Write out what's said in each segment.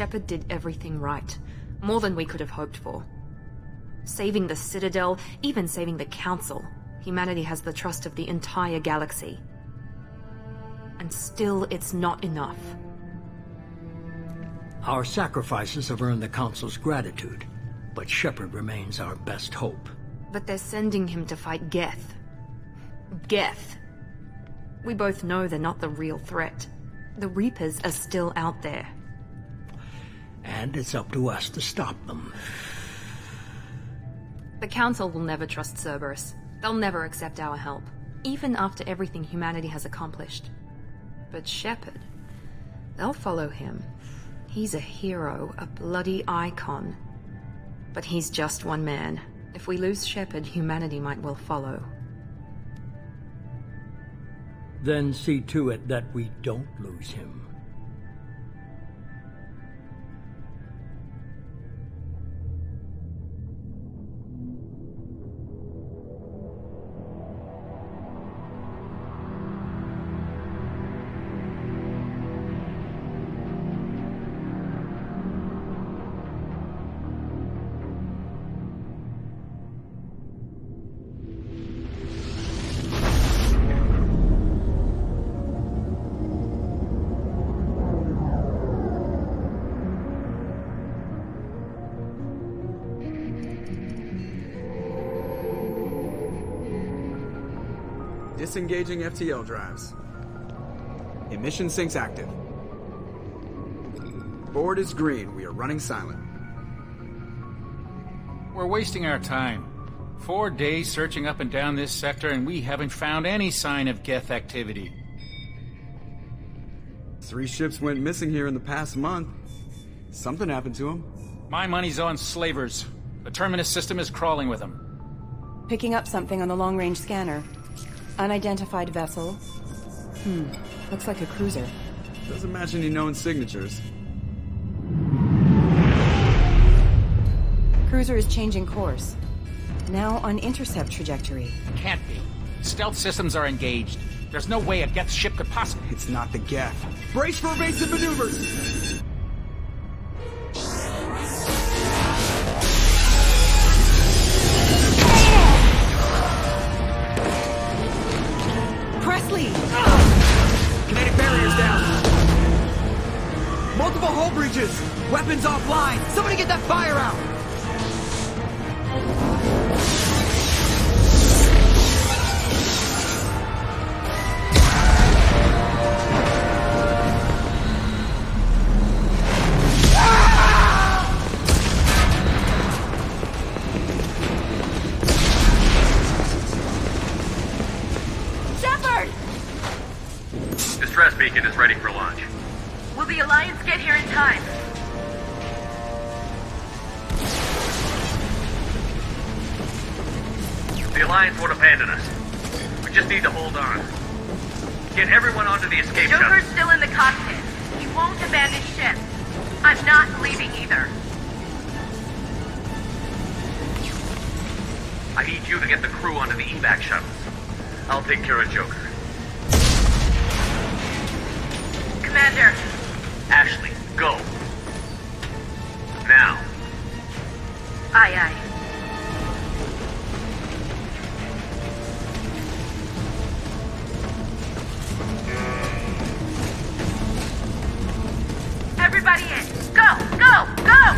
Shepard did everything right. More than we could have hoped for. Saving the Citadel, even saving the Council. Humanity has the trust of the entire galaxy. And still, it's not enough. Our sacrifices have earned the Council's gratitude, but Shepard remains our best hope. But they're sending him to fight Geth. Geth. We both know they're not the real threat. The Reapers are still out there. And it's up to us to stop them. The Council will never trust Cerberus. They'll never accept our help, even after everything humanity has accomplished. But Shepard, they'll follow him. He's a hero, a bloody icon. But he's just one man. If we lose Shepard, humanity might well follow. Then see to it that we don't lose him. Disengaging FTL drives. Emission sinks active. Board is green. We are running silent. We're wasting our time. 4 days searching up and down this sector, and we haven't found any sign of Geth activity. 3 ships went missing here in the past month. Something happened to them. My money's on slavers. The Terminus system is crawling with them. Picking up something on the long-range scanner. Unidentified vessel. Looks like a cruiser. Doesn't match any known signatures. Cruiser is changing course. Now on intercept trajectory. Can't be. Stealth systems are engaged. There's no way a Geth ship could possibly... It's not the Geth. Brace for evasive maneuvers! Presley! Kinetic barriers down! Multiple hull breaches! Weapons offline! Somebody get that fire out! Distress beacon is ready for launch. Will the Alliance get here in time? The Alliance won't abandon us. We just need to hold on. Get everyone onto the escape shuttle. Joker's still in the cockpit. He won't abandon ship. I'm not leaving either. I need you to get the crew onto the evac shuttles. I'll take care of Joker. Commander. Ashley, go. Now. Aye, aye. Everybody in. Go, go, go!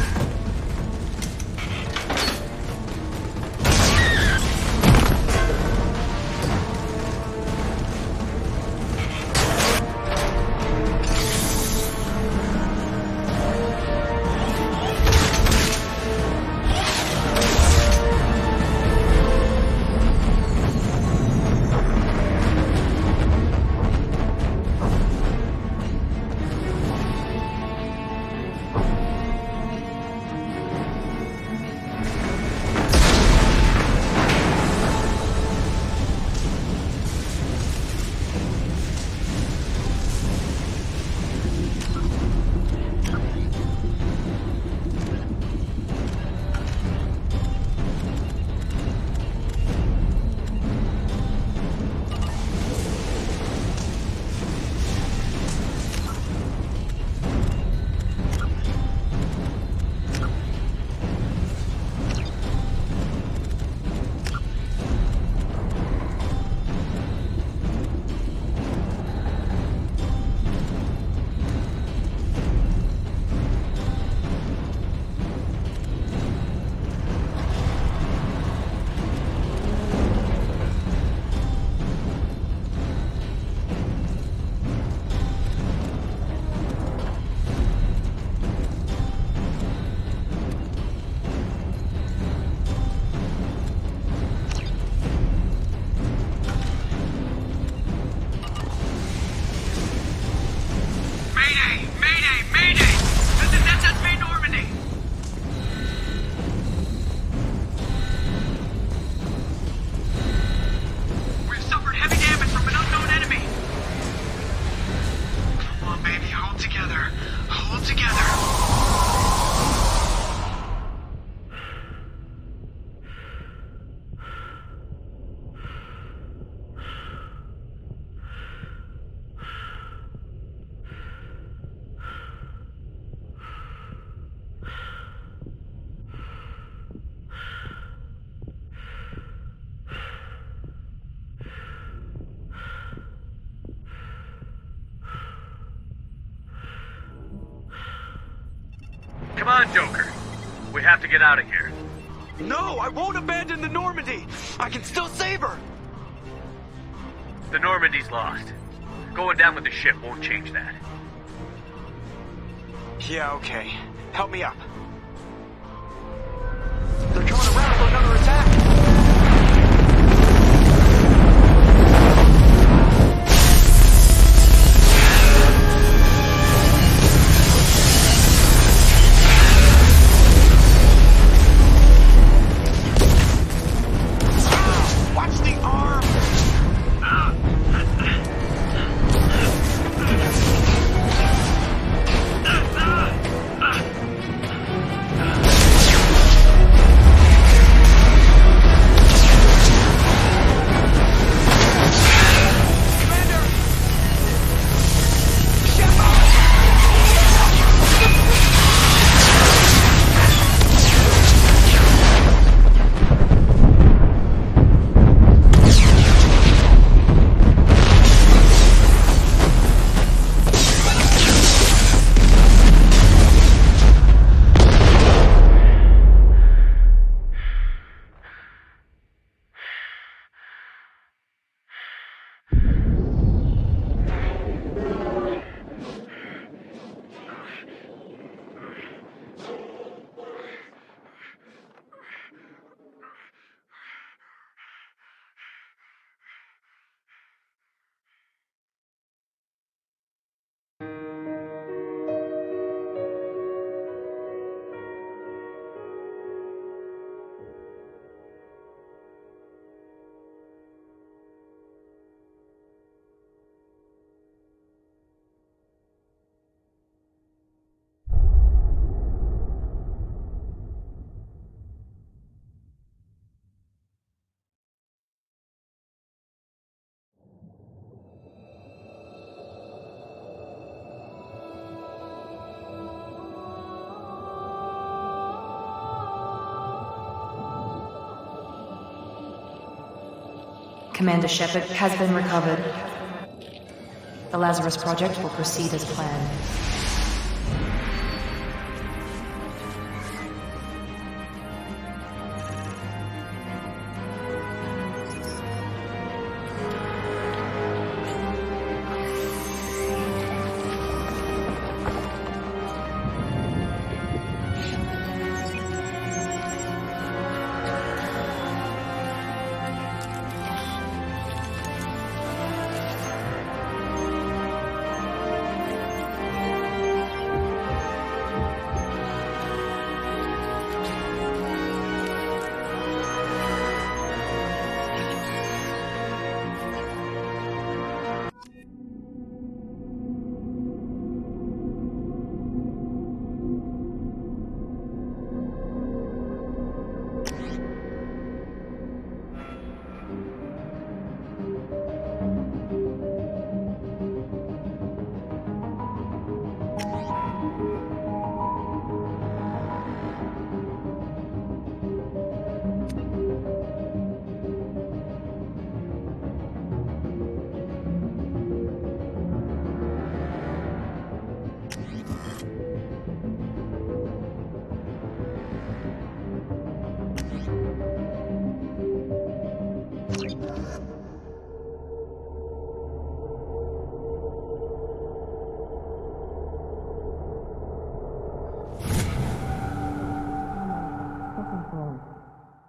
Hold together. Hold together. Come on, Joker. We have to get out of here. No, I won't abandon the Normandy. I can still save her. The Normandy's lost. Going down with the ship won't change that. Yeah, okay. Help me up. They're coming around for another attack. Commander Shepard has been recovered. The Lazarus Project will proceed as planned.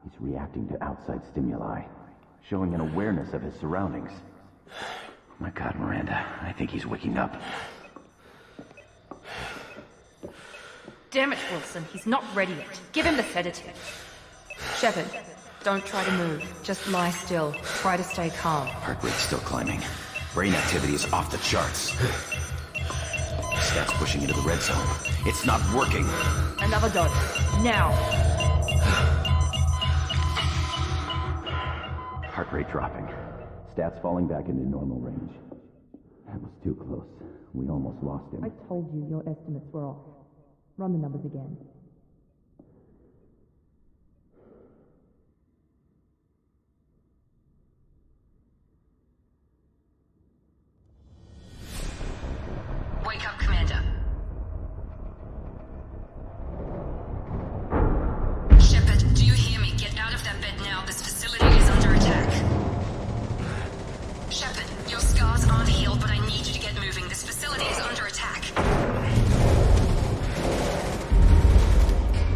He's reacting to outside stimuli, showing an awareness of his surroundings. Oh my God, Miranda, I think he's waking up. Damn it, Wilson, he's not ready yet. Give him the sedative. Shepard, don't try to move. Just lie still. Try to stay calm. Heart rate's still climbing. Brain activity is off the charts. Status starts pushing into the red zone. It's not working. Another dose. Now. Heart rate dropping. Stats falling back into normal range. That was too close. We almost lost him. I told you your estimates were off. Run the numbers again. Wake up, Commander. Shepard, do you hear me? Get out of that bed now. This facility is under attack. Shepard, your scars aren't healed, but I need you to get moving. This facility is under attack.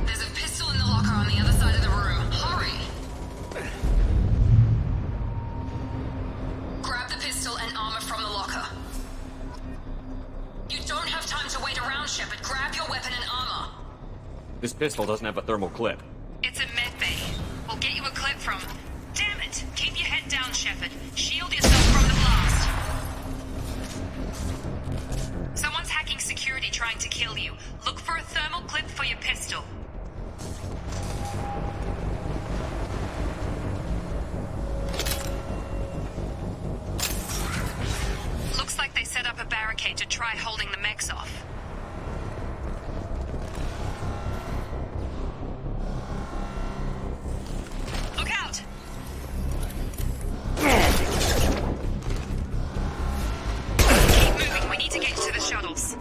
There's a pistol in the locker on the other side of the room. Hurry! Grab the pistol and armor from the locker. You don't have time to wait around, Shepard. Grab your weapon and armor. This pistol doesn't have a thermal clip. It's a med bay. We'll get you a clip from... Damn it! Keep your head down, Shepard. Shield yourself from the blast. Someone's hacking security trying to kill you. Look for a thermal clip for your pistol. Looks like they set up a barricade to try holding the mechs off. Look out! Keep moving, we need to get to the shuttles.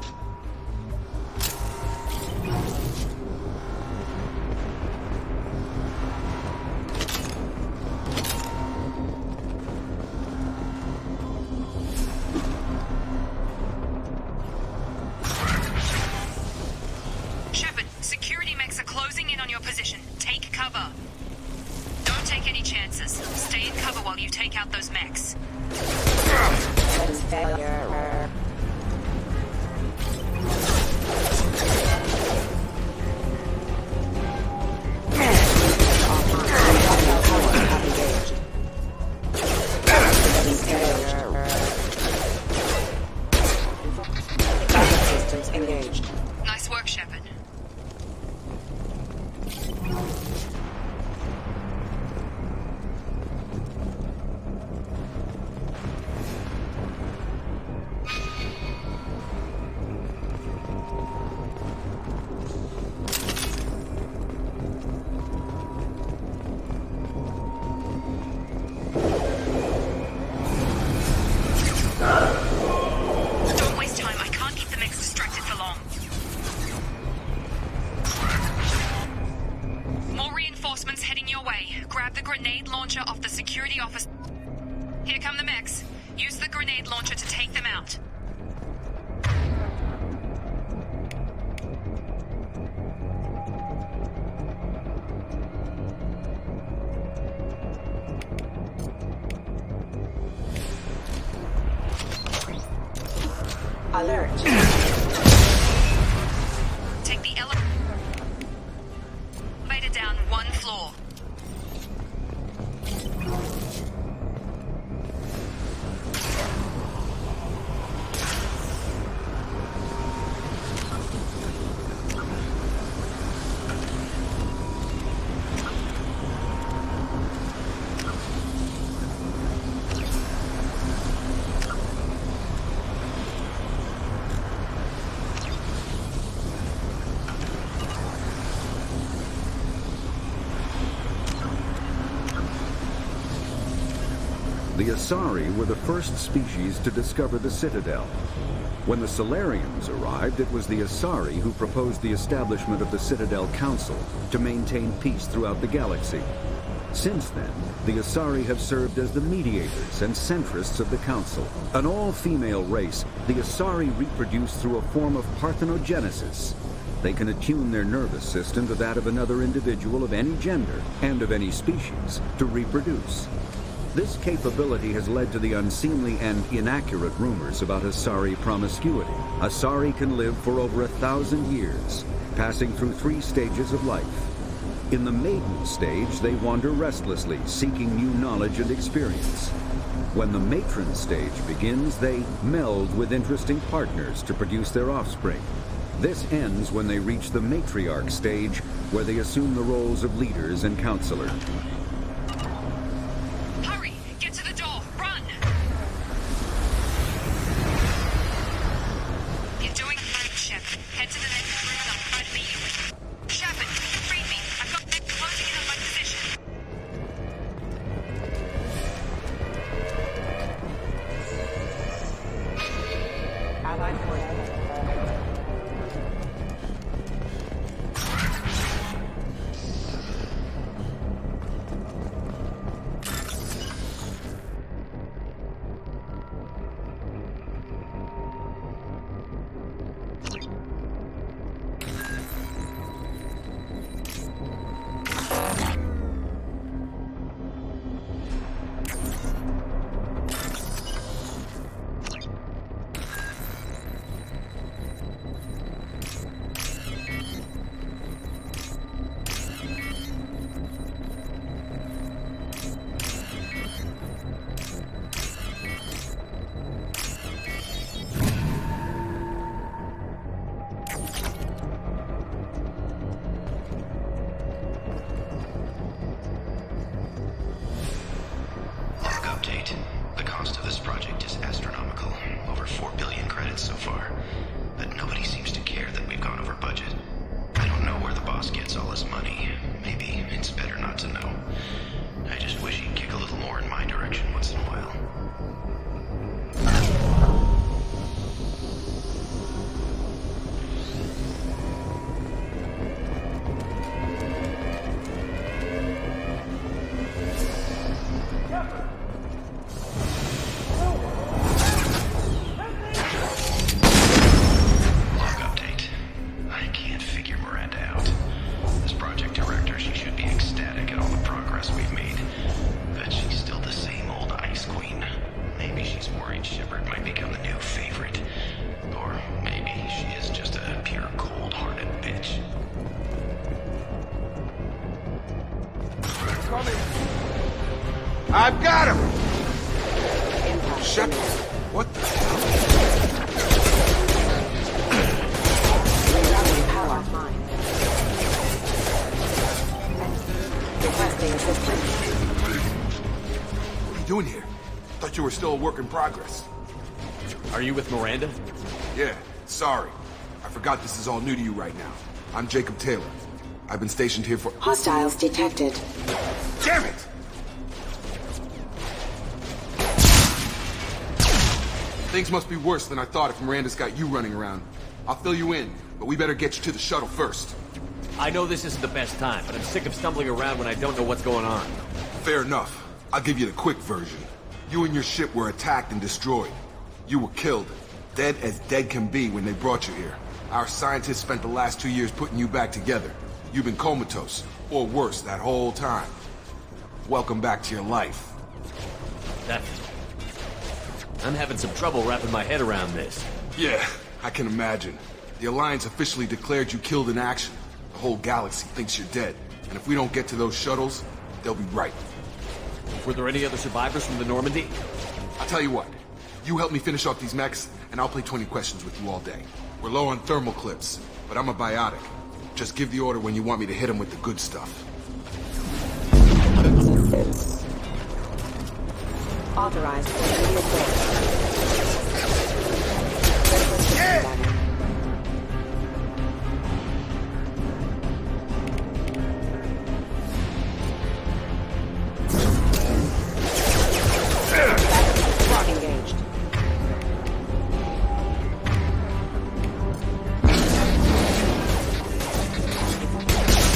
Shepard, security mechs are closing in on your position. Take cover. Don't take any chances. Stay in cover while you take out those mechs. Nice work, Shepard. Don't waste time. I can't keep the mechs distracted for long. More reinforcements heading your way. Grab the grenade launcher off the security office. Here come the mechs. Use the grenade launcher to take them out. Alert. Take the elevator down one floor. The Asari were the first species to discover the Citadel. When the Salarians arrived, it was the Asari who proposed the establishment of the Citadel Council to maintain peace throughout the galaxy. Since then, the Asari have served as the mediators and centrists of the Council. An all-female race, the Asari reproduce through a form of parthenogenesis. They can attune their nervous system to that of another individual of any gender and of any species to reproduce. This capability has led to the unseemly and inaccurate rumors about Asari promiscuity. Asari can live for over 1,000 years, passing through 3 stages of life. In the maiden stage, they wander restlessly, seeking new knowledge and experience. When the matron stage begins, they meld with interesting partners to produce their offspring. This ends when they reach the matriarch stage, where they assume the roles of leaders and counselors. Hurry! Get to the door! Run! You're doing great, Shep. Head to the next room and I'll try to meet you. Shepard, read me. I've got them closing in on my position. I've got him! Shepard, what the hell? What are you doing here? Thought you were still a work in progress. Are you with Miranda? Yeah, sorry. I forgot this is all new to you right now. I'm Jacob Taylor. I've been stationed here for— Hostiles detected. Damn it! Things must be worse than I thought if Miranda's got you running around. I'll fill you in, but we better get you to the shuttle first. I know this isn't the best time, but I'm sick of stumbling around when I don't know what's going on. Fair enough. I'll give you the quick version. You and your ship were attacked and destroyed. You were killed. Dead as dead can be when they brought you here. Our scientists spent the last 2 years putting you back together. You've been comatose, or worse, that whole time. Welcome back to your life. I'm having some trouble wrapping my head around this. Yeah, I can imagine. The Alliance officially declared you killed in action. The whole galaxy thinks you're dead. And if we don't get to those shuttles, they'll be right. Were there any other survivors from the Normandy? I'll tell you what. You help me finish off these mechs, and I'll play 20 questions with you all day. We're low on thermal clips, but I'm a biotic. Just give the order when you want me to hit them with the good stuff. Authorized. Engaged.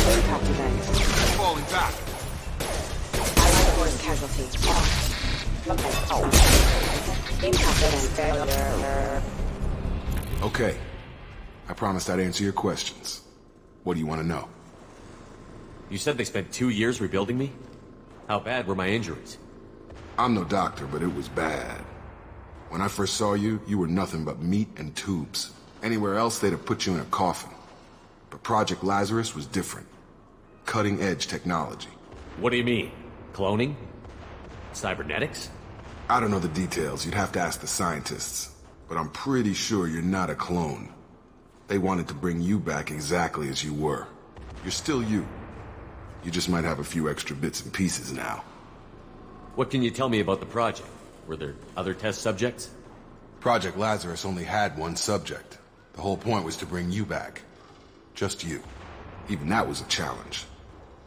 Impact event. Falling back. Allied force casualty. Okay. I promised I'd answer your questions. What do you want to know? You said they spent 2 years rebuilding me? How bad were my injuries? I'm no doctor, but it was bad. When I first saw you, you were nothing but meat and tubes. Anywhere else, they'd have put you in a coffin. But Project Lazarus was different. Cutting-edge technology. What do you mean? Cloning? Cybernetics? I don't know the details. You'd have to ask the scientists. But I'm pretty sure you're not a clone. They wanted to bring you back exactly as you were. You're still you. You just might have a few extra bits and pieces now. What can you tell me about the project? Were there other test subjects? Project Lazarus only had one subject. The whole point was to bring you back. Just you. Even that was a challenge.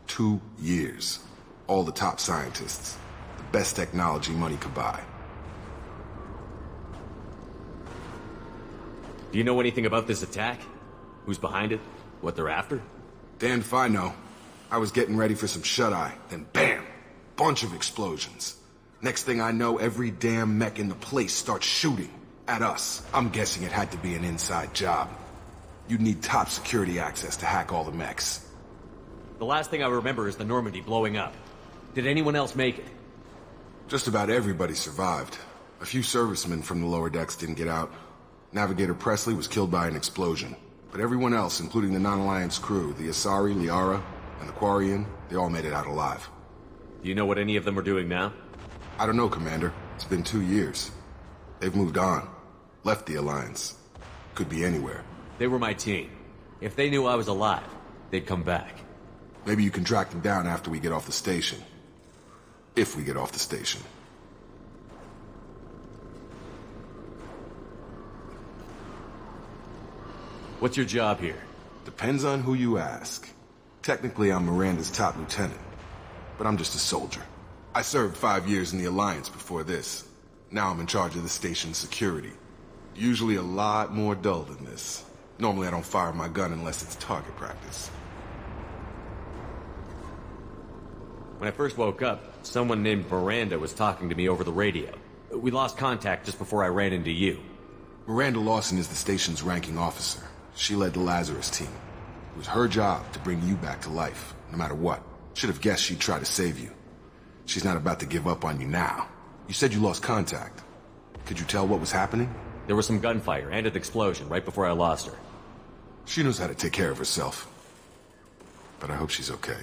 2 years. All the top scientists. The best technology money could buy. Do you know anything about this attack? Who's behind it? What they're after? Damned if I know. I was getting ready for some shut-eye, then bam! Bunch of explosions. Next thing I know, every damn mech in the place starts shooting. At us. I'm guessing it had to be an inside job. You'd need top security access to hack all the mechs. The last thing I remember is the Normandy blowing up. Did anyone else make it? Just about everybody survived. A few servicemen from the lower decks didn't get out. Navigator Presley was killed by an explosion. But everyone else, including the non-Alliance crew, the Asari, Liara, and the Quarian, they all made it out alive. Do you know what any of them are doing now? I don't know, Commander. It's been 2 years. They've moved on. Left the Alliance. Could be anywhere. They were my team. If they knew I was alive, they'd come back. Maybe you can track them down after we get off the station. If we get off the station. What's your job here? Depends on who you ask. Technically, I'm Miranda's top lieutenant. But I'm just a soldier. I served 5 years in the Alliance before this. Now I'm in charge of the station's security. Usually a lot more dull than this. Normally I don't fire my gun unless it's target practice. When I first woke up, someone named Miranda was talking to me over the radio. We lost contact just before I ran into you. Miranda Lawson is the station's ranking officer. She led the Lazarus team. It was her job to bring you back to life, no matter what. Should have guessed she'd try to save you. She's not about to give up on you now. You said you lost contact. Could you tell what was happening? There was some gunfire and an explosion right before I lost her. She knows how to take care of herself. But I hope she's okay.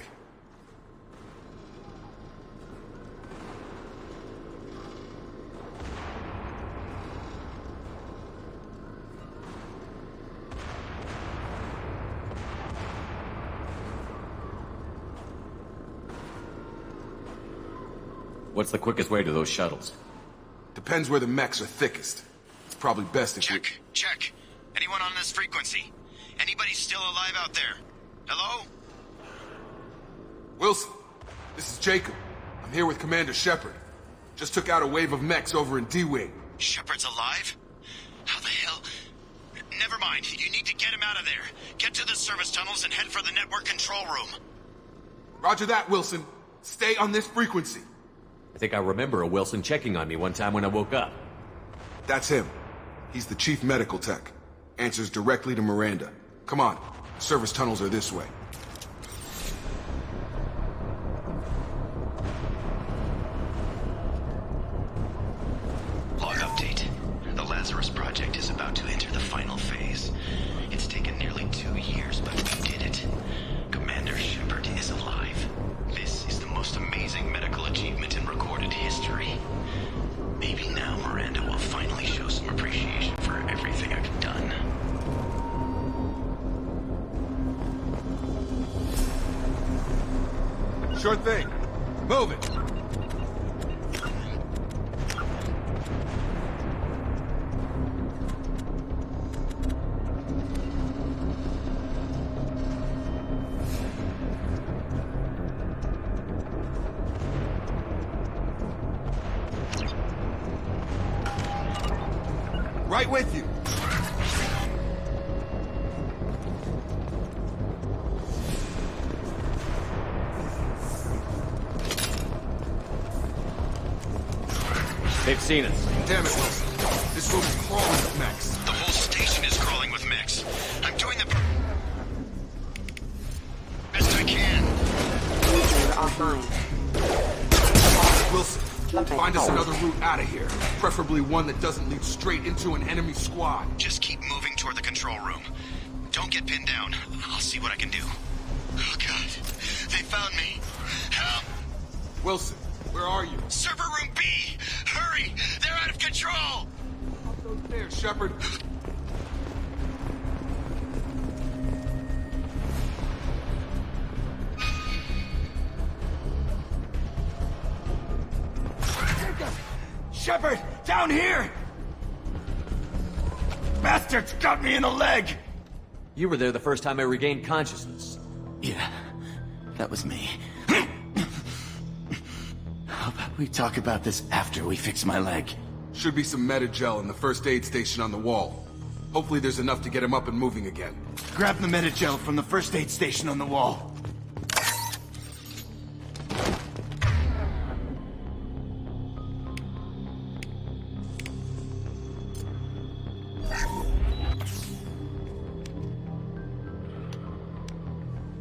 What's the quickest way to those shuttles? Depends where the mechs are thickest. It's probably best if Check. Anyone on this frequency? Anybody still alive out there? Hello? Wilson, this is Jacob. I'm here with Commander Shepard. Just took out a wave of mechs over in D-Wing. Shepard's alive? How the hell? Never mind. You need to get him out of there. Get to the service tunnels and head for the network control room. Roger that, Wilson. Stay on this frequency. I think I remember a Wilson checking on me one time when I woke up. That's him. He's the chief medical tech. Answers directly to Miranda. Come on. Service tunnels are this way. Log update. The Lazarus project is about to enter the final phase. It's taken nearly 2 years, but we did it. Commander Shepard is alive. This is the most amazing medical achievement in recorded history. Maybe now Miranda will finally show some appreciation for everything I've done. Sure thing. Move it. Right with you. They've seen us. Damn it, Wilson. This room's crawling with mechs. The whole station is crawling with mechs. I'm doing the best I can. You're offline. Wilson, find us another route out of here. Preferably one that doesn't lead straight into an enemy squad. Just keep moving toward the control room. Don't get pinned down. I'll see what I can do. Oh, God. They found me. Help. Wilson, where are you? Server room B. Hurry! They're out of control! Up those stairs, Shepard. Shepard, down here! Bastards got me in the leg! You were there the first time I regained consciousness. Yeah, that was me. How about we talk about this after we fix my leg? Should be some Medi-gel in the first aid station on the wall. Hopefully there's enough to get him up and moving again. Grab the Medi-gel from the first aid station on the wall.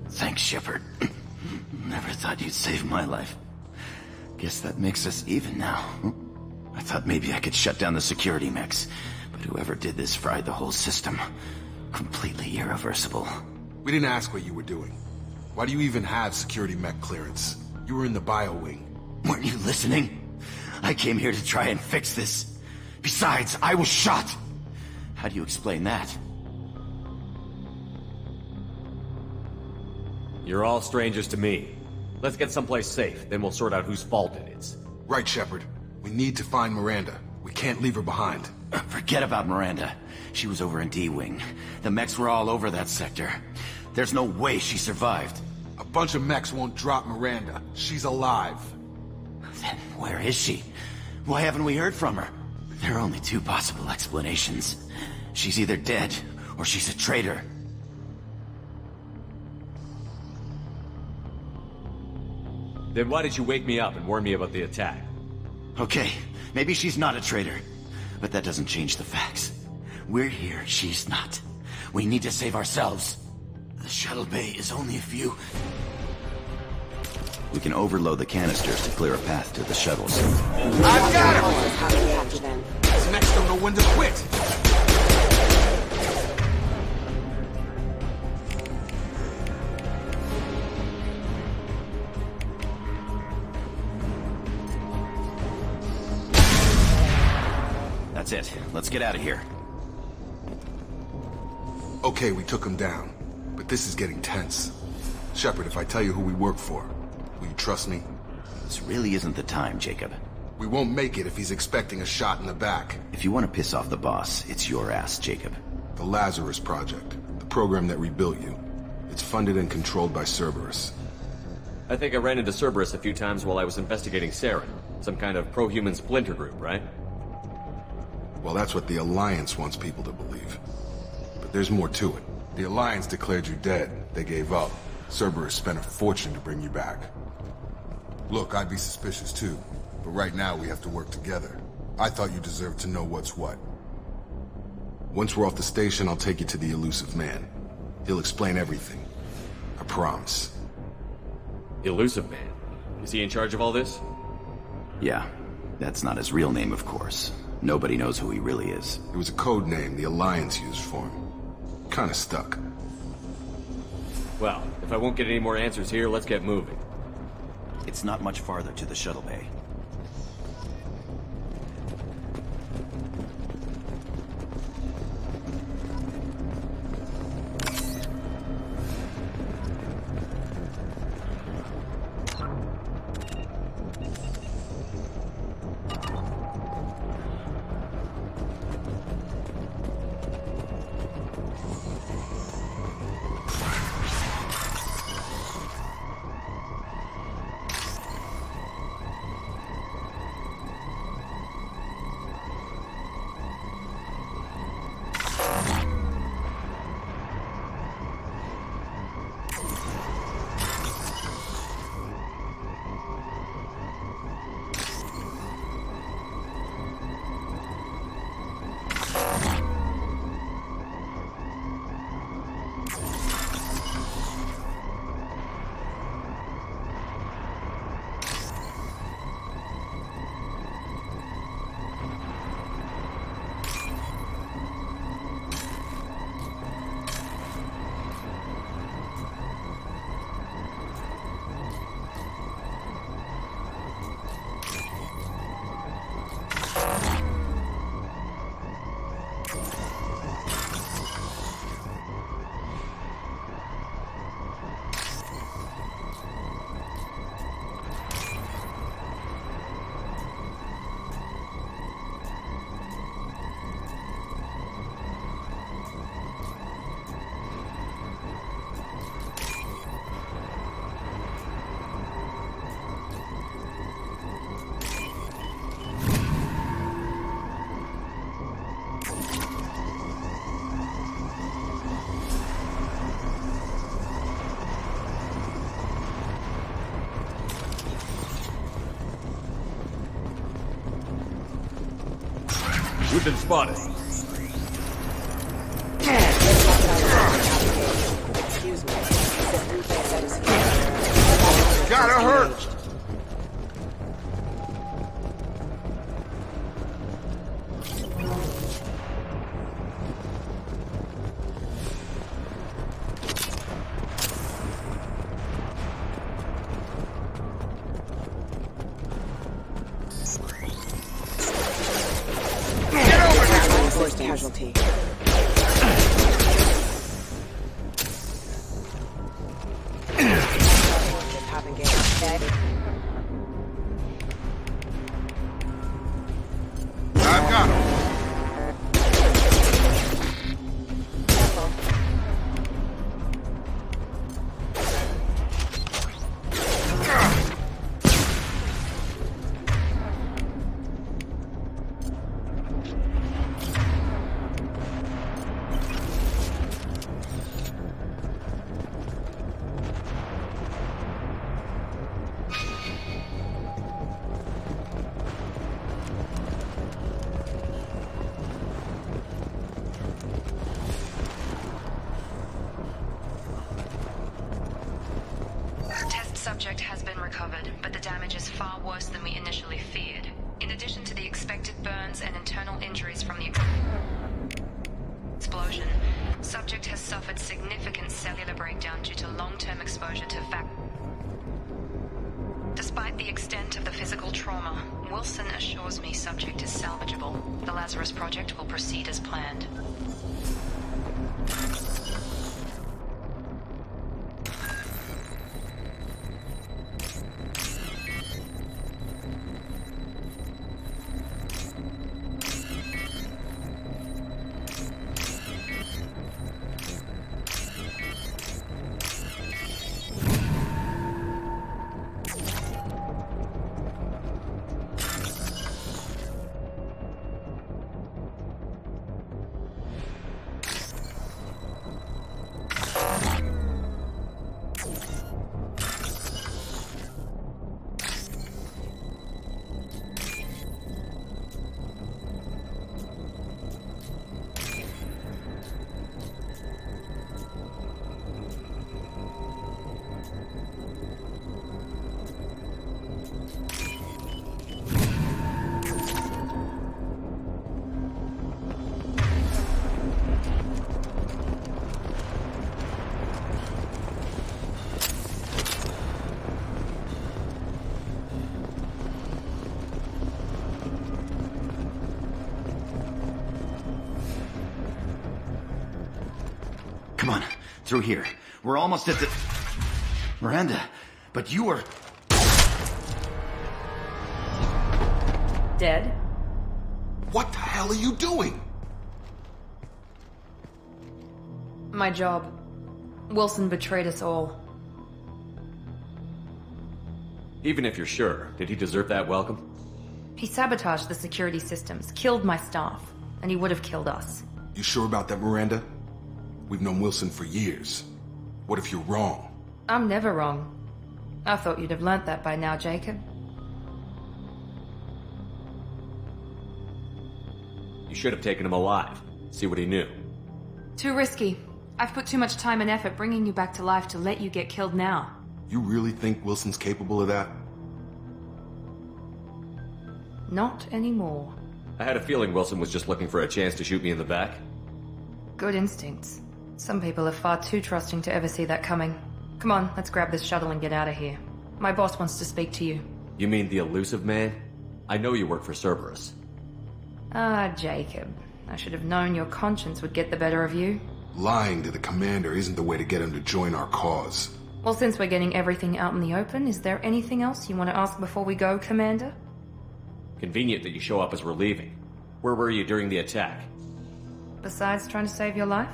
Thanks, Shepard. Never thought you'd save my life. Guess that makes us even now. I thought maybe I could shut down the security mechs, but whoever did this fried the whole system. Completely irreversible. We didn't ask what you were doing. Why do you even have security mech clearance? You were in the bio wing. Weren't you listening? I came here to try and fix this. Besides, I was shot! How do you explain that? You're all strangers to me. Let's get someplace safe, then we'll sort out whose fault it is. Right, Shepard. We need to find Miranda. We can't leave her behind. Forget about Miranda. She was over in D-Wing. The mechs were all over that sector. There's no way she survived. A bunch of mechs won't drop Miranda. She's alive. Then where is she? Why haven't we heard from her? There are only two possible explanations. She's either dead, or she's a traitor. Then why did you wake me up and warn me about the attack? Okay, maybe she's not a traitor, but that doesn't change the facts. We're here, she's not. We need to save ourselves. The shuttle bay is only a few... We can overload the canisters to clear a path to the shuttles. I've got him! These mechs don't know when to quit! That's it. Let's get out of here. Okay, we took him down. But this is getting tense. Shepard, if I tell you who we work for, will you trust me? This really isn't the time, Jacob. We won't make it if he's expecting a shot in the back. If you want to piss off the boss, it's your ass, Jacob. The Lazarus Project. The program that rebuilt you. It's funded and controlled by Cerberus. I think I ran into Cerberus a few times while I was investigating Saren. Some kind of pro-human splinter group, right? Well, that's what the Alliance wants people to believe. But there's more to it. The Alliance declared you dead. They gave up. Cerberus spent a fortune to bring you back. Look, I'd be suspicious too. But right now we have to work together. I thought you deserved to know what's what. Once we're off the station, I'll take you to the Elusive Man. He'll explain everything. I promise. Elusive Man? Is he in charge of all this? Yeah. That's not his real name, of course. Nobody knows who he really is. It was a code name the Alliance used for him. Kinda stuck. Well, if I won't get any more answers here, let's get moving. It's not much farther to the shuttle bay. We've been spotted. Excuse me. Gotta hurt! First casualty. I've got him. Subject has been recovered, but the damage is far worse than we initially feared. In addition to the expected burns and internal injuries from the explosion, subject has suffered significant cellular breakdown due to long-term exposure to Despite the extent of the physical trauma, Wilson assures me subject is salvageable. The Lazarus Project will proceed as planned. Come on, through here. We're almost at the... Miranda, but you are... Dead? What the hell are you doing? My job. Wilson betrayed us all. Even if you're sure, did he deserve that welcome? He sabotaged the security systems, killed my staff, and he would have killed us. You sure about that, Miranda? We've known Wilson for years. What if you're wrong? I'm never wrong. I thought you'd have learnt that by now, Jacob. You should have taken him alive. See what he knew. Too risky. I've put too much time and effort bringing you back to life to let you get killed now. You really think Wilson's capable of that? Not anymore. I had a feeling Wilson was just looking for a chance to shoot me in the back. Good instincts. Some people are far too trusting to ever see that coming. Come on, let's grab this shuttle and get out of here. My boss wants to speak to you. You mean the elusive man? I know you work for Cerberus. Ah, Jacob. I should have known your conscience would get the better of you. Lying to the commander isn't the way to get him to join our cause. Well, since we're getting everything out in the open, is there anything else you want to ask before we go, Commander? Convenient that you show up as we're leaving. Where were you during the attack? Besides trying to save your life?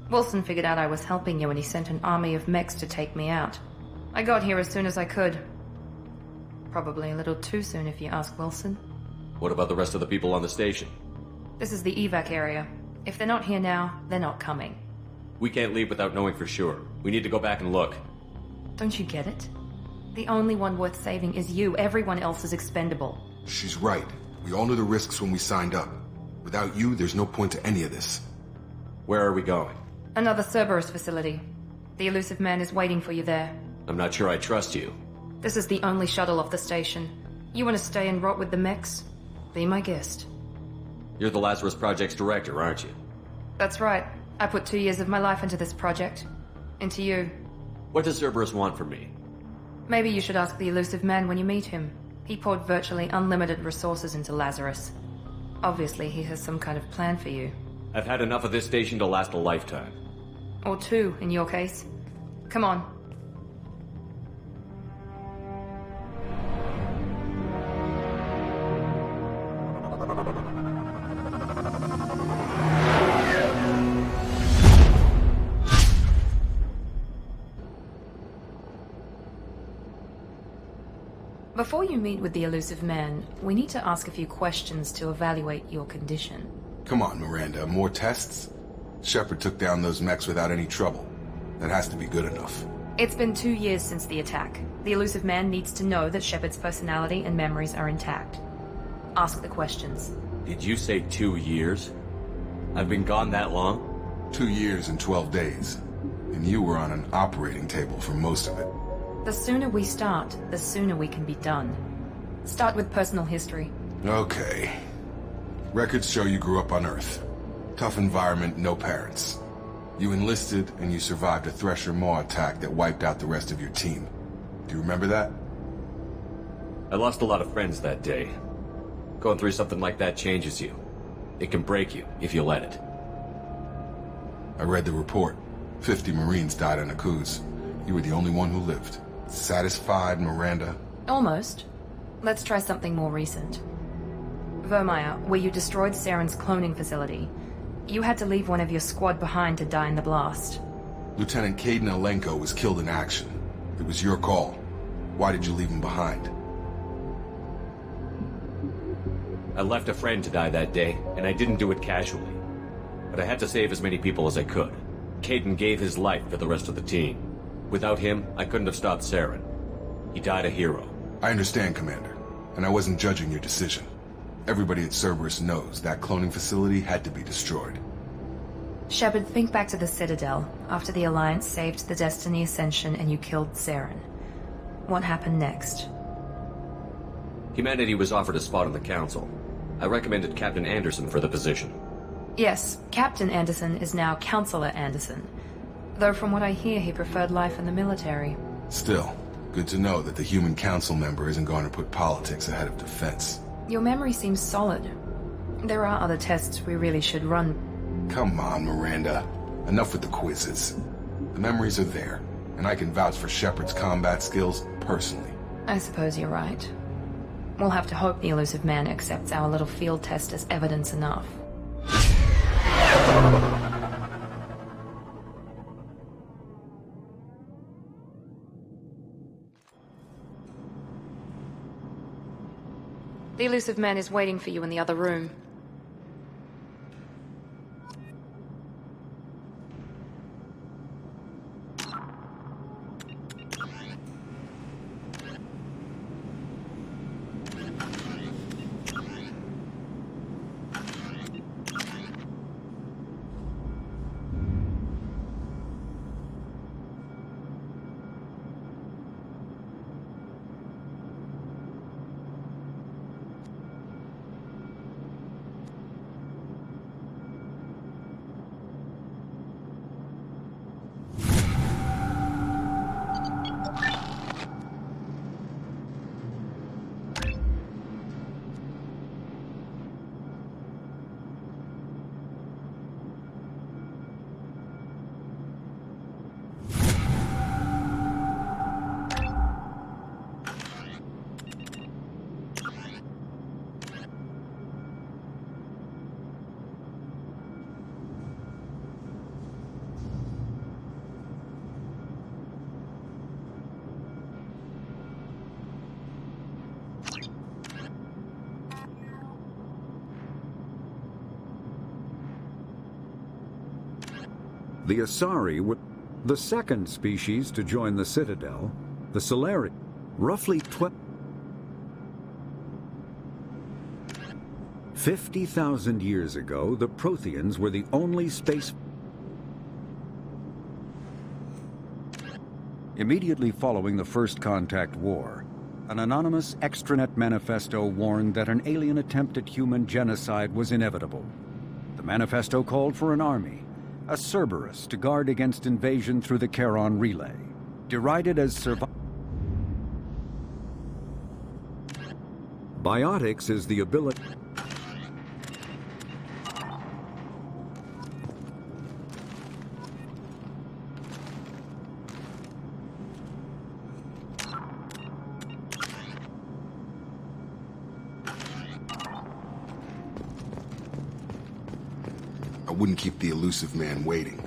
Wilson figured out I was helping you and he sent an army of mechs to take me out. I got here as soon as I could. Probably a little too soon if you ask Wilson. What about the rest of the people on the station? This is the evac area. If they're not here now, they're not coming. We can't leave without knowing for sure. We need to go back and look. Don't you get it? The only one worth saving is you. Everyone else is expendable. She's right. We all knew the risks when we signed up. Without you, there's no point to any of this. Where are we going? Another Cerberus facility. The Elusive Man is waiting for you there. I'm not sure I trust you. This is the only shuttle off the station. You want to stay and rot with the mechs? Be my guest. You're the Lazarus Project's director, aren't you? That's right. I put 2 years of my life into this project. Into you. What does Cerberus want from me? Maybe you should ask the Elusive Man when you meet him. He poured virtually unlimited resources into Lazarus. Obviously, he has some kind of plan for you. I've had enough of this station to last a lifetime. Or 2, in your case. Come on. Before you meet with the Elusive Man, we need to ask a few questions to evaluate your condition. Come on, Miranda, more tests? Shepard took down those mechs without any trouble. That has to be good enough. It's been 2 years since the attack. The Elusive Man needs to know that Shepard's personality and memories are intact. Ask the questions. Did you say 2 years? I've been gone that long? 2 years and 12 days. And you were on an operating table for most of it. The sooner we start, the sooner we can be done. Start with personal history. Okay. Records show you grew up on Earth. Tough environment, no parents. You enlisted, and you survived a Thresher Maw attack that wiped out the rest of your team. Do you remember that? I lost a lot of friends that day. Going through something like that changes you. It can break you, if you let it. I read the report. 50 Marines died on Akuz. You were the only one who lived. Satisfied, Miranda? Almost. Let's try something more recent. Vermeer, where you destroyed Saren's cloning facility. You had to leave one of your squad behind to die in the blast. Lieutenant Kaidan Alenko was killed in action. It was your call. Why did you leave him behind? I left a friend to die that day, and I didn't do it casually. But I had to save as many people as I could. Kaidan gave his life for the rest of the team. Without him, I couldn't have stopped Saren. He died a hero. I understand, Commander. And I wasn't judging your decision. Everybody at Cerberus knows that cloning facility had to be destroyed. Shepard, think back to the Citadel, after the Alliance saved the Destiny Ascension and you killed Saren. What happened next? Humanity was offered a spot on the Council. I recommended Captain Anderson for the position. Yes, Captain Anderson is now Counselor Anderson. Though from what I hear, he preferred life in the military. Still, good to know that the human council member isn't going to put politics ahead of defense. Your memory seems solid. There are other tests we really should run. Come on, Miranda. Enough with the quizzes. The memories are there, and I can vouch for Shepard's combat skills personally. I suppose you're right. We'll have to hope the Elusive Man accepts our little field test as evidence enough. The Elusive Man is waiting for you in the other room. The Asari were the second species to join the Citadel. The Solari, roughly 50,000 years ago, the Protheans were the only space... Immediately following the First Contact War, an anonymous extranet manifesto warned that an alien attempt at human genocide was inevitable. The manifesto called for an army, a Cerberus, to guard against invasion through the Charon Relay. Derided as Biotics is the ability... I wouldn't keep the Illusive Man waiting.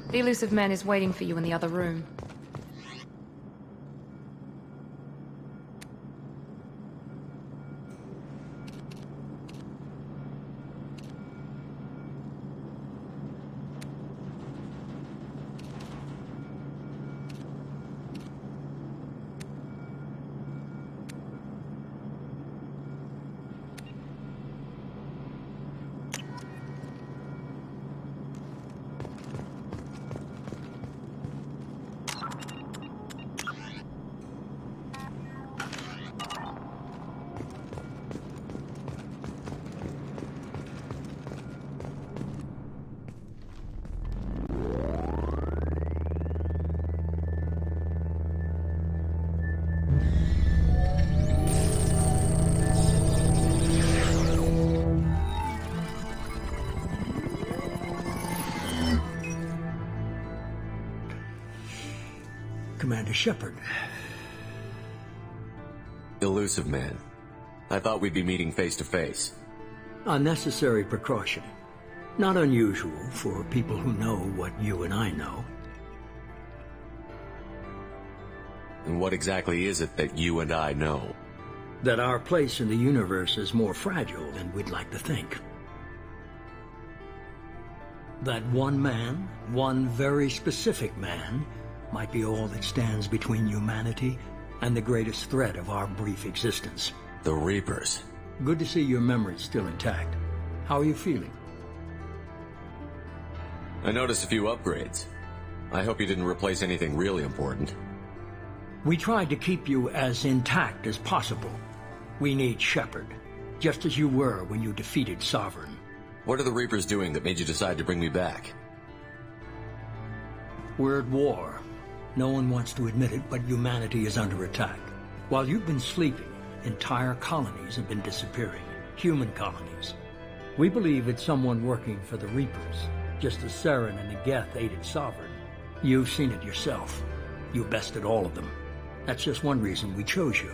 The Illusive Man is waiting for you in the other room. Commander Shepard. Illusive Man. I thought we'd be meeting face to face. A necessary precaution. Not unusual for people who know what you and I know. And what exactly is it that you and I know? That our place in the universe is more fragile than we'd like to think. That one man, one very specific man, might be all that stands between humanity and the greatest threat of our brief existence. The Reapers. Good to see your memory's still intact. How are you feeling? I noticed a few upgrades. I hope you didn't replace anything really important. We tried to keep you as intact as possible. We need Shepard, just as you were when you defeated Sovereign. What are the Reapers doing that made you decide to bring me back? We're at war. No one wants to admit it, but humanity is under attack. While you've been sleeping, entire colonies have been disappearing. Human colonies. We believe it's someone working for the Reapers, just as Saren and the Geth aided Sovereign. You've seen it yourself. You bested all of them. That's just one reason we chose you.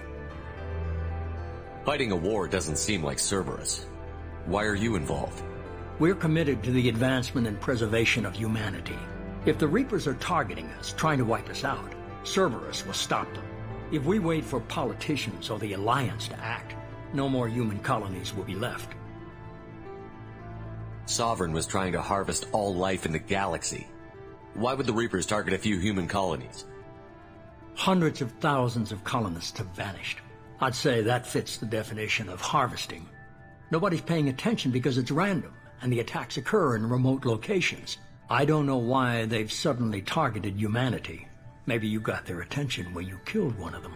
Fighting a war doesn't seem like Cerberus. Why are you involved? We're committed to the advancement and preservation of humanity. If the Reapers are targeting us, trying to wipe us out, Cerberus will stop them. If we wait for politicians or the Alliance to act, no more human colonies will be left. Sovereign was trying to harvest all life in the galaxy. Why would the Reapers target a few human colonies? Hundreds of thousands of colonists have vanished. I'd say that fits the definition of harvesting. Nobody's paying attention because it's random, and the attacks occur in remote locations. I don't know why they've suddenly targeted humanity. Maybe you got their attention when you killed one of them.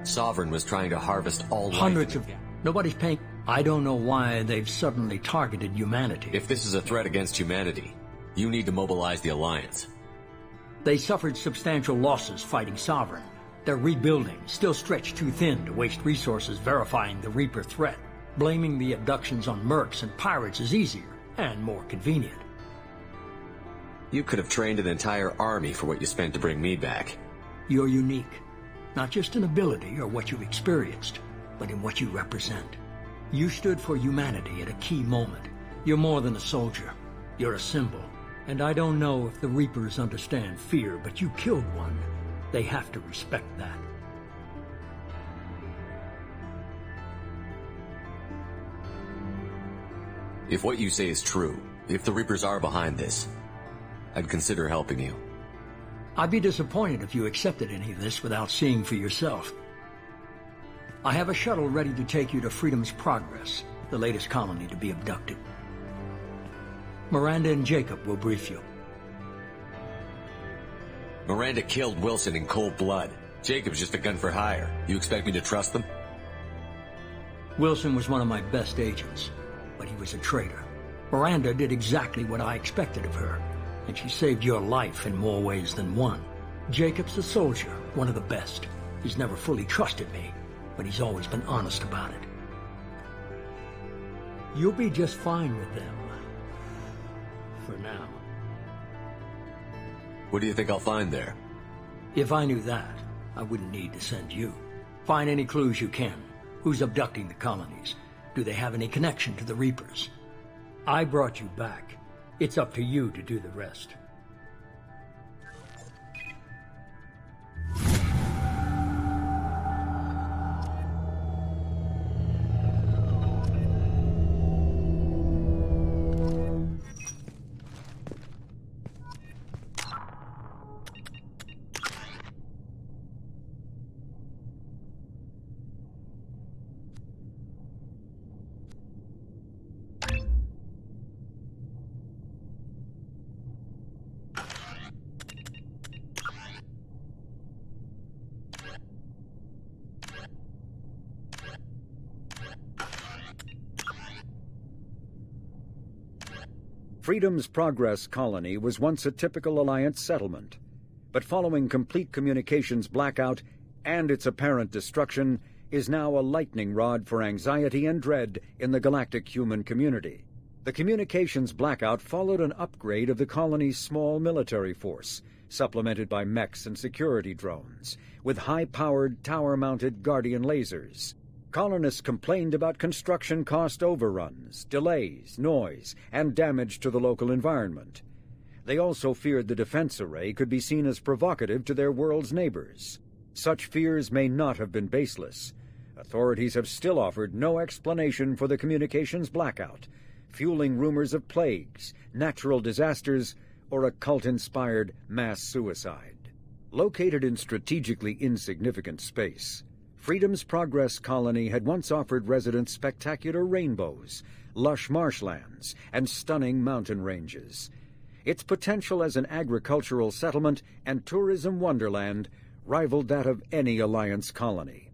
Sovereign was trying to harvest all life. Hundreds of... Nobody's paying... I don't know why they've suddenly targeted humanity. If this is a threat against humanity, you need to mobilize the Alliance. They suffered substantial losses fighting Sovereign. They're rebuilding, still stretched too thin to waste resources verifying the Reaper threat. Blaming the abductions on mercs and pirates is easier, and more convenient. You could have trained an entire army for what you spent to bring me back. You're unique. Not just in ability or what you've experienced, but in what you represent. You stood for humanity at a key moment. You're more than a soldier. You're a symbol. And I don't know if the Reapers understand fear, but you killed one. They have to respect that. If what you say is true, if the Reapers are behind this, I'd consider helping you. I'd be disappointed if you accepted any of this without seeing for yourself. I have a shuttle ready to take you to Freedom's Progress, the latest colony to be abducted. Miranda and Jacob will brief you. Miranda killed Wilson in cold blood. Jacob's just a gun for hire. You expect me to trust them? Wilson was one of my best agents, but he was a traitor. Miranda did exactly what I expected of her, and she saved your life in more ways than one. Jacob's a soldier, one of the best. He's never fully trusted me, but he's always been honest about it. You'll be just fine with them. For now. What do you think I'll find there? If I knew that, I wouldn't need to send you. Find any clues you can. Who's abducting the colonies? Do they have any connection to the Reapers? I brought you back. It's up to you to do the rest. Freedom's Progress colony was once a typical Alliance settlement, but following complete communications blackout and its apparent destruction is now a lightning rod for anxiety and dread in the galactic human community. The communications blackout followed an upgrade of the colony's small military force, supplemented by mechs and security drones, with high-powered, tower-mounted Guardian lasers. Colonists complained about construction cost overruns, delays, noise, and damage to the local environment. They also feared the defense array could be seen as provocative to their world's neighbors. Such fears may not have been baseless. Authorities have still offered no explanation for the communications blackout, fueling rumors of plagues, natural disasters, or a cult-inspired mass suicide. Located in strategically insignificant space, Freedom's Progress colony had once offered residents spectacular rainbows, lush marshlands, and stunning mountain ranges. Its potential as an agricultural settlement and tourism wonderland rivaled that of any Alliance colony.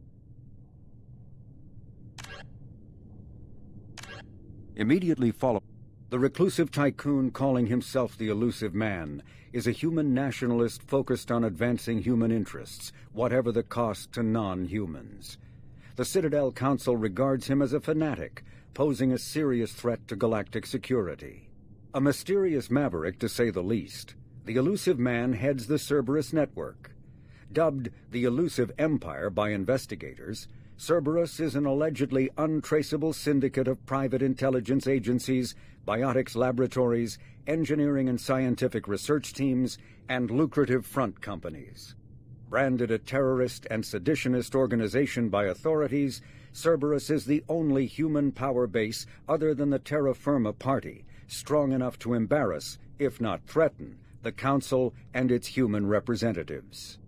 Immediately following, the reclusive tycoon calling himself the Elusive Man is a human nationalist focused on advancing human interests, whatever the cost to non-humans. The Citadel Council regards him as a fanatic, posing a serious threat to galactic security. A mysterious maverick, to say the least, the Elusive Man heads the Cerberus network. Dubbed the Elusive Empire by investigators, Cerberus is an allegedly untraceable syndicate of private intelligence agencies, biotics laboratories, engineering and scientific research teams, and lucrative front companies. Branded a terrorist and seditionist organization by authorities, Cerberus is the only human power base other than the Terra Firma Party, strong enough to embarrass, if not threaten, the Council and its human representatives.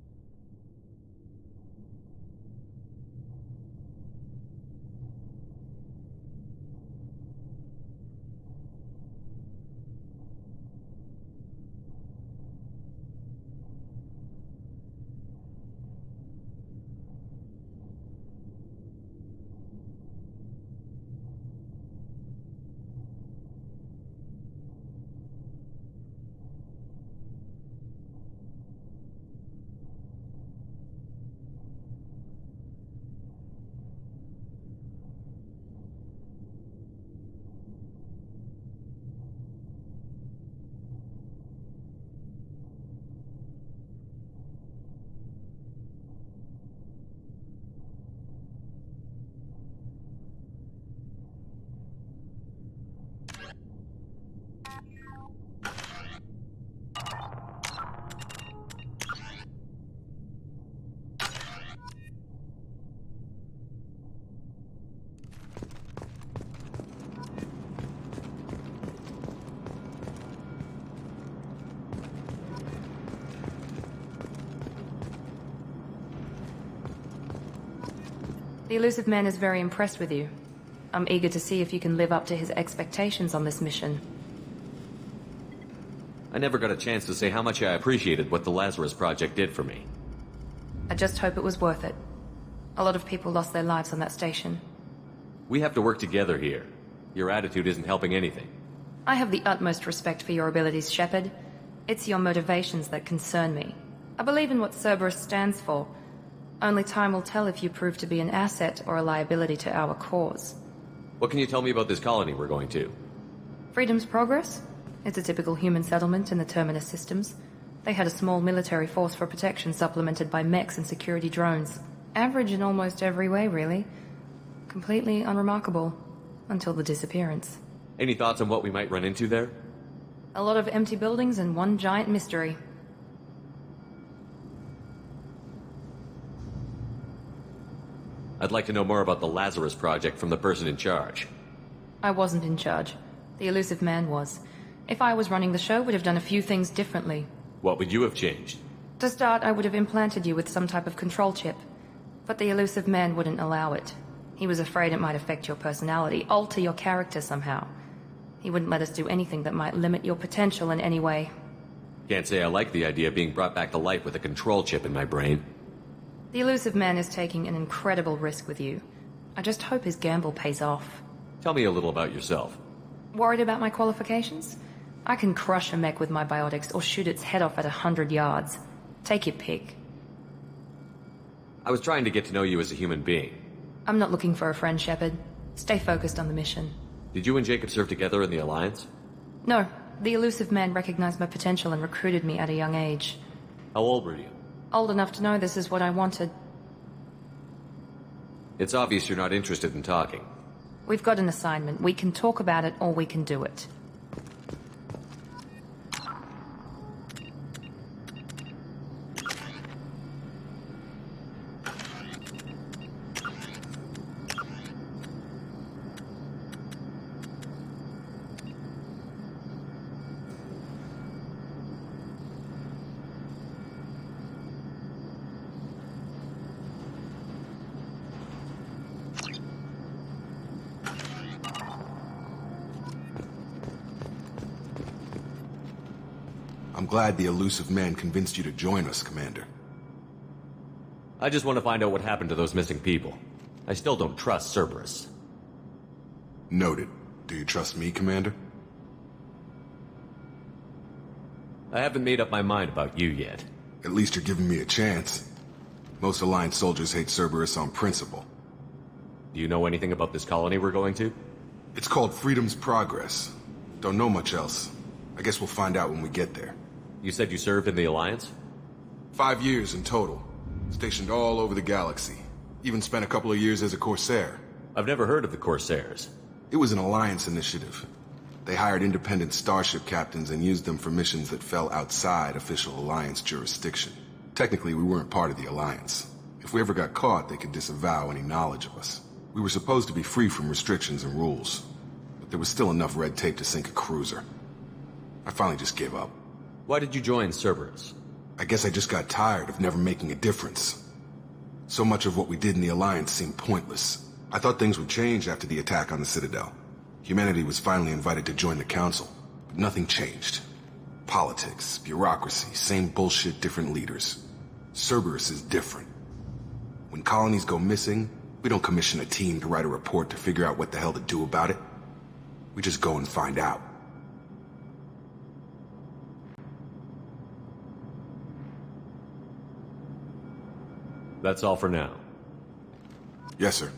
The Illusive Man is very impressed with you. I'm eager to see if you can live up to his expectations on this mission. I never got a chance to say how much I appreciated what the Lazarus Project did for me. I just hope it was worth it. A lot of people lost their lives on that station. We have to work together here. Your attitude isn't helping anything. I have the utmost respect for your abilities, Shepard. It's your motivations that concern me. I believe in what Cerberus stands for. Only time will tell if you prove to be an asset or a liability to our cause. What can you tell me about this colony we're going to? Freedom's Progress? It's a typical human settlement in the Terminus systems. They had a small military force for protection supplemented by mechs and security drones. Average in almost every way, really. Completely unremarkable. Until the disappearance. Any thoughts on what we might run into there? A lot of empty buildings and one giant mystery. I'd like to know more about the Lazarus Project from the person in charge. I wasn't in charge. The Illusive Man was. If I was running the show, would have done a few things differently. What would you have changed? To start, I would have implanted you with some type of control chip. But the Illusive Man wouldn't allow it. He was afraid it might affect your personality, alter your character somehow. He wouldn't let us do anything that might limit your potential in any way. Can't say I like the idea of being brought back to life with a control chip in my brain. The Illusive Man is taking an incredible risk with you. I just hope his gamble pays off. Tell me a little about yourself. Worried about my qualifications? I can crush a mech with my biotics or shoot its head off at 100 yards. Take your pick. I was trying to get to know you as a human being. I'm not looking for a friend, Shepard. Stay focused on the mission. Did you and Jacob serve together in the Alliance? No. The Illusive Man recognized my potential and recruited me at a young age. How old were you? Old enough to know this is what I wanted. It's obvious you're not interested in talking. We've got an assignment. We can talk about it or we can do it. I'm glad the Illusive Man convinced you to join us, Commander. I just want to find out what happened to those missing people. I still don't trust Cerberus. Noted. Do you trust me, Commander? I haven't made up my mind about you yet. At least you're giving me a chance. Most Alliance soldiers hate Cerberus on principle. Do you know anything about this colony we're going to? It's called Freedom's Progress. Don't know much else. I guess we'll find out when we get there. You said you served in the Alliance? 5 years in total. Stationed all over the galaxy. Even spent a couple of years as a Corsair. I've never heard of the Corsairs. It was an Alliance initiative. They hired independent starship captains and used them for missions that fell outside official Alliance jurisdiction. Technically, we weren't part of the Alliance. If we ever got caught, they could disavow any knowledge of us. We were supposed to be free from restrictions and rules. But there was still enough red tape to sink a cruiser. I finally just gave up. Why did you join Cerberus? I guess I just got tired of never making a difference. So much of what we did in the Alliance seemed pointless. I thought things would change after the attack on the Citadel. Humanity was finally invited to join the Council, but nothing changed. Politics, bureaucracy, same bullshit, different leaders. Cerberus is different. When colonies go missing, we don't commission a team to write a report to figure out what the hell to do about it. We just go and find out. That's all for now. Yes, sir.